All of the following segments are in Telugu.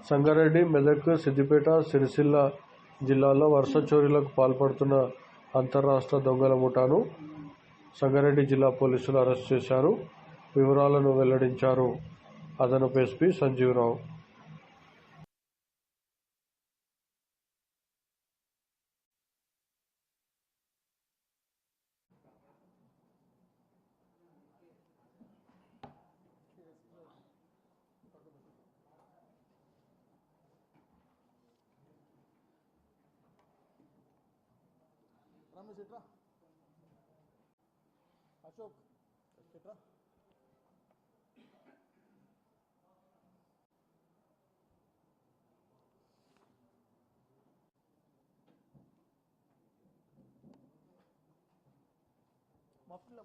సంగారెడ్డి, మెదక్, సిద్దిపేట, సిరిసిల్ల జిల్లాల్లో వరుస చోరీలకు పాల్పడుతున్న అంతర్రాష్ట్ర దొంగల ముఠాను సంగారెడ్డి జిల్లా పోలీసులు అరెస్టు చేశారు. వివరాలను వెల్లడించారు అదనపు ఎస్పీ సంజీవరావు. రమేష్ ఎట్రా, అశోక్ ఎట్రా,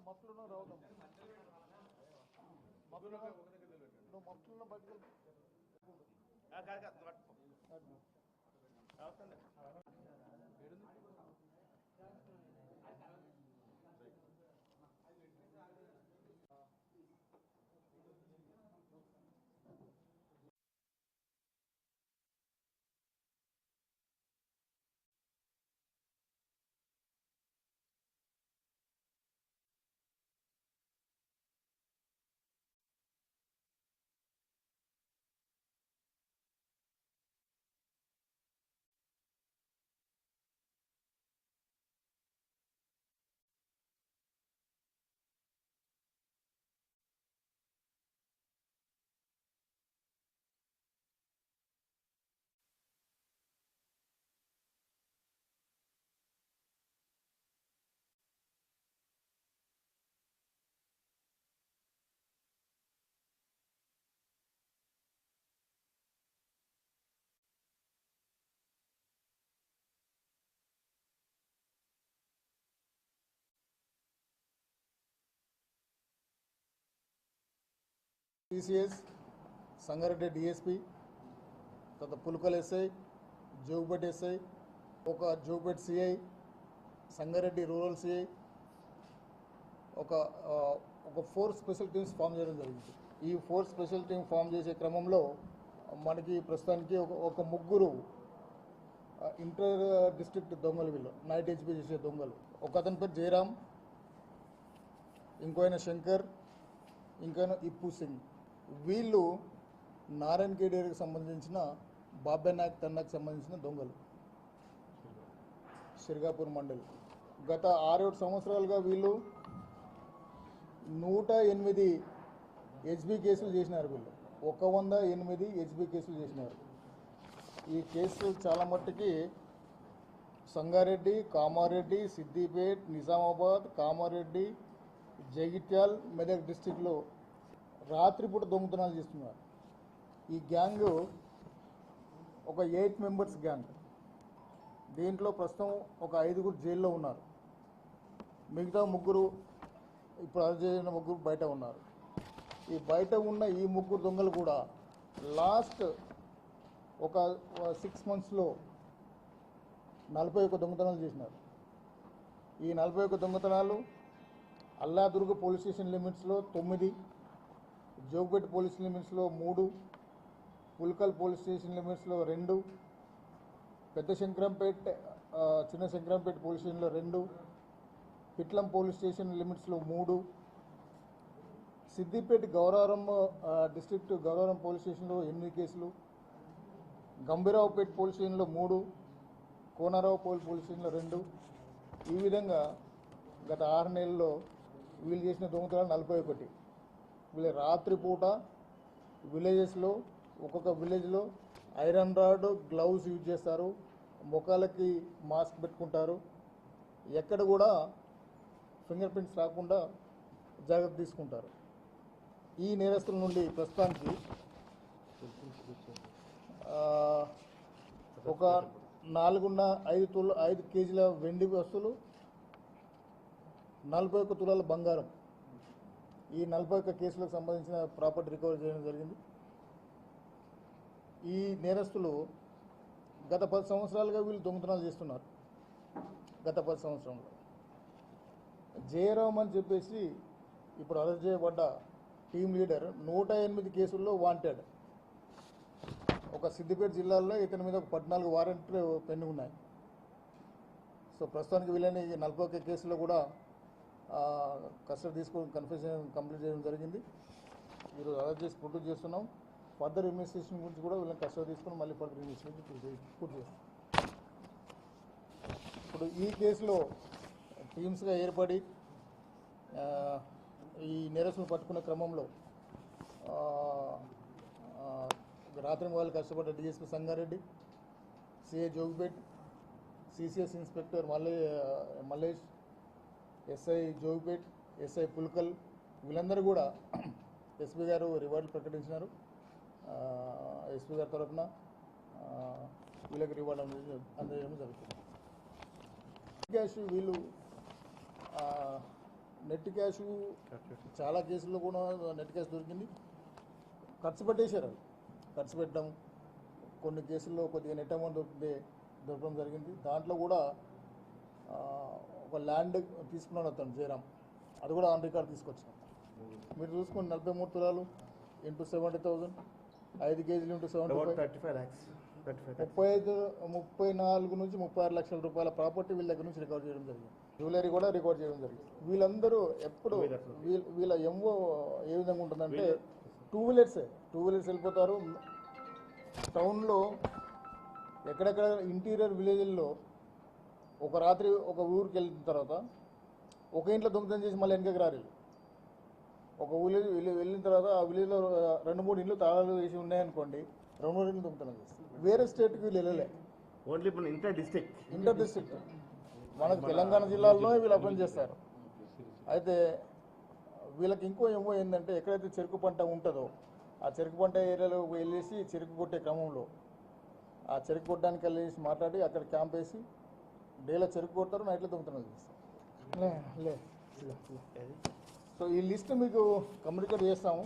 మఫ్ట్లో రావడం మఫ్ట్లో బయటకు టీసీఎస్ సంగారెడ్డి డిఎస్పీ, తర్వాత పుల్కల్ ఎస్ఐ, జోగుపేట ఎస్ఐ, ఒక Jogupeta CI, Sangareddy rural CI, ఒక 4 స్పెషల్ టీమ్స్ ఫామ్ చేయడం జరిగింది. ఈ 4 స్పెషల్ టీమ్ ఫామ్ చేసే క్రమంలో మనకి ప్రస్తుతానికి ఒక ముగ్గురు ఇంటర్ డిస్ట్రిక్ట్ దొంగలు, వీళ్ళు నైట్ హెచ్పీ చేసే దొంగలు. ఒక అతని పేరు జయరామ్, ఇంకో ఆయన శంకర్, ఇంకైనా ఇప్పు సింగ్. వీళ్ళు నారాయణ కేడీకి సంబంధించిన బాబాయ్ నాయక్ తన్నాకు సంబంధించిన దొంగలు, షిర్గాపూర్ మండలి. గత 6-7 సంవత్సరాలుగా వీళ్ళు 108 హెచ్బీ కేసులు చేసినారు. వీళ్ళు 108 హెచ్బీ కేసులు చేసినారు. ఈ కేసులు చాలా మట్టుకి సంగారెడ్డి, కామారెడ్డి, సిద్దిపేట్, నిజామాబాద్, కామారెడ్డి, జగిత్యాల్, మెదక్ డిస్టిక్లో రాత్రిపూట దొంగతనాలు చేస్తున్నారు. ఈ గ్యాంగ్ ఒక 8 మెంబర్స్ గ్యాంగ్. దీంట్లో ప్రస్తుతం ఒక 5గురు జైల్లో ఉన్నారు. మిగతా 3 ఇప్పుడు అరెస్ట్ చేసిన 3 బయట ఉన్నారు. ఈ బయట ఉన్న ఈ 3 దొంగలు కూడా లాస్ట్ ఒక 6 మంత్స్లో 41 దొంగతనాలు చేసినారు. ఈ 41 దొంగతనాలు అల్లాదుర్గ పోలీస్ స్టేషన్ లిమిట్స్లో 9, జోగుపేట పోలీస్ లిమిట్స్లో 3, పుల్కల్ పోలీస్ స్టేషన్ లిమిట్స్లో 2, పెద్ద శంకరంపేట చిన్న శంకరంపేట పోలీస్ స్టేషన్లో 2, పిట్లం పోలీస్ స్టేషన్ లిమిట్స్లో 3, సిద్దిపేట గౌరారం డిస్ట్రిక్ట్ గౌరారం పోలీస్ స్టేషన్లో 8 కేసులు, గంభీరావుపేట పోలీస్ స్టేషన్లో 3, కోనారావు పోలీస్ స్టేషన్లో 2. ఈ విధంగా గత 6 నెలల్లో వీళ్ళు చేసిన దొంగతనాలు 41. వీళ్ళు రాత్రిపూట విలేజెస్లో ఒక్కొక్క విలేజ్లో ఐరన్ రాడ్, గ్లౌస్ యూజ్ చేస్తారు, ముఖాలకి మాస్క్ పెట్టుకుంటారు. ఎక్కడ కూడా ఫింగర్ ప్రింట్స్ రాకుండా జాగ్రత్త తీసుకుంటారు. ఈ నేరస్తుల నుండి ప్రస్తుతానికి ఒక 5 కేజీల వెండి వస్తువులు, 41 తులాల బంగారం, ఈ 41 కేసులకు సంబంధించిన ప్రాపర్టీ రికవరీ చేయడం జరిగింది. ఈ నేరస్తులు గత 10 సంవత్సరాలుగా వీళ్ళు దొంగతనాలు చేస్తున్నారు. గత 10 సంవత్సరంలో జయరామ్ అని చెప్పేసి ఇప్పుడు అరెస్ట్ చేయబడ్డ టీమ్ లీడర్ 108 కేసుల్లో వాంటెడ్. ఒక సిద్దిపేట జిల్లాలో ఇతని మీద ఒక 14 వారెంట్లు పెండింగ్ ఉన్నాయి. సో ప్రస్తుతానికి వీళ్ళని 41 కేసులో కూడా కస్టడీ తీసుకొని కన్ఫెషన్ కంప్లీట్ చేయడం జరిగింది. ఈరోజు అరెస్ట్ చేసి ప్రొడ్యూస్ చేస్తున్నాం. ఫర్దర్ ఇన్వెస్టిగేషన్ గురించి కూడా వీళ్ళని కస్టడీ తీసుకొని మళ్ళీ ఫర్దర్ ఇన్వెస్టిగేషన్ పూర్తి చేస్తాం. ఇప్పుడు ఈ కేసులో టీమ్స్గా ఏర్పడి ఈ నేరస్తులను పట్టుకునే క్రమంలో రాత్రి మొదలు కష్టపడ్డ DSP Sangareddy, CI Jogipet, CCS inspector Mallesh, SI Jogipet, SI Pulkal, వీళ్ళందరూ కూడా ఎస్పీ గారు రివార్డులు ప్రకటించినారు. ఎస్పీ గారి తరఫున వీళ్ళకి రివార్డు అందజేయడం జరుగుతుంది. క్యాష్ వీళ్ళు నెట్ క్యాష్ చాలా కేసుల్లో కూడా నెట్ క్యాష్ దొరికింది. ఖర్చు పెట్టేశారు. ఖర్చు పెట్టడం కొన్ని కేసుల్లో కొద్దిగా నెట్ అమౌంట్ దొరకడం జరిగింది. దాంట్లో కూడా ఒక ల్యాండ్ తీసుకున్నాడు అతను జయరామ్, అది కూడా ఆన్ రికార్డ్ తీసుకొచ్చాం. మీరు చూసుకుని 43 తులాలు ఇంటూ 70,000, 5 కేజీలు ఇంటూ 75, 34 నుంచి 36 లక్షల రూపాయల ప్రాపర్టీ వీళ్ళ దగ్గర నుంచి రికార్డ్ చేయడం జరిగింది. జ్యువెలరీ కూడా రికార్డ్ చేయడం జరిగింది. వీళ్ళందరూ ఎప్పుడు వీళ్ళ ఎంఓ ఏ విధంగా ఉంటుందంటే టూ వీలర్స్ వెళ్ళిపోతారు. టౌన్లో ఎక్కడెక్కడ ఇంటీరియర్ విలేజ్ల్లో ఒక రాత్రి ఒక ఊరికి వెళ్ళిన తర్వాత ఒక ఇంట్లో దొంగతనం చేసి మళ్ళీ వెనకకి రారు. ఒక విలేజ్ వెళ్ళిన తర్వాత ఆ విలేజ్లో 2-3 ఇండ్లు తాళాలు వేసి ఉన్నాయనుకోండి, 2-3 ఇండ్లు దొంగతనం చేస్తారు. వేరే స్టేట్కి వీళ్ళు వెళ్ళలే, ఓన్లీ ఇంటర్ డిస్ట్రిక్ట్ మనకు తెలంగాణ జిల్లాలోనే వీళ్ళు అప్లై చేస్తారు. అయితే వీళ్ళకి ఇంకో ఏమో ఏంటంటే ఎక్కడైతే చెరుకు పంట ఉంటుందో ఆ చెరుకు పంట ఏరియాలో వెళ్ళేసి చెరుకు కొట్టే క్రమంలో ఆ చెరుకు కొట్టడానికి వెళ్ళేసి మాట్లాడి అక్కడ క్యాంప్ వేసి డేలో చెరుకు కొడతారు, నైట్లో దొంగతనం చేస్తారు. సో ఈ లిస్ట్ మీకు కమ్యూనికేట్ చేస్తాము,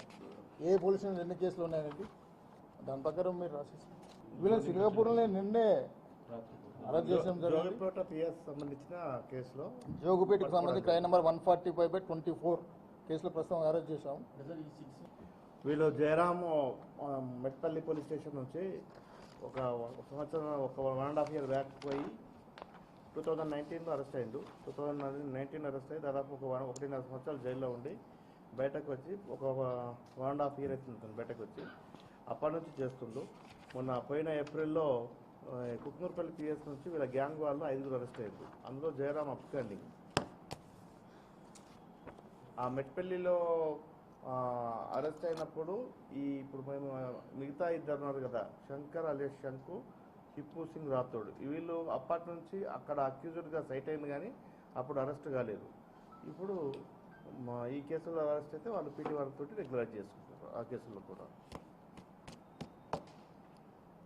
ఏ పోలీస్ స్టేషన్ ఎన్ని కేసులు ఉన్నాయనేది. దాని ప్రకారం మీరు రాసేసి వీళ్ళని సింగపూర్లో నిన్నే అరెస్ట్ చేసాం. సంబంధించిన కేసులో జోగుపేటకు సంబంధించి క్రైమ్ నెంబర్ 145/24 కేసులో ప్రస్తుతం అరెస్ట్ చేశాం. వీళ్ళు జయరాము మెట్పల్లి పోలీస్ స్టేషన్ నుంచి ఒక సంవత్సరం 1.5 year బ్యాక్ పోయి 2019లో అరెస్ట్ అయ్యిండు. 2019 అరెస్ట్ అయ్యి దాదాపు 1.5 సంవత్సరాలు జైల్లో ఉండి బయటకు వచ్చి ఒక 1.5 year అవుతుంది బయటకు వచ్చి. అప్పటి నుంచి చేస్తుండు. మొన్న పోయిన ఏప్రిల్లో కుక్నూర్పల్లి పిఎస్ నుంచి వీళ్ళ గ్యాంగ్ వాళ్ళు 5 అరెస్ట్ అయ్యారు. అందులో జయరామ్ అప్స్టాండింగ్. ఆ మెట్పల్లిలో అరెస్ట్ అయినప్పుడు ఇప్పుడు మేము మిగతా 2 ఉన్నారు కదా, శంకర్ అలియాస్ శంకు, హిప్పు సింగ్ రాథోడ్, వీళ్ళు అప్పటి నుంచి అక్కడ అక్యూజ్డ్గా సైట్ అయింది కానీ అప్పుడు అరెస్ట్ కాలేదు. ఇప్పుడు ఈ కేసులో అరెస్ట్ అయితే వాళ్ళు పీటీ వారితో రెగ్యులర్ చేసుకుంటారు ఆ కేసుల్లో కూడా.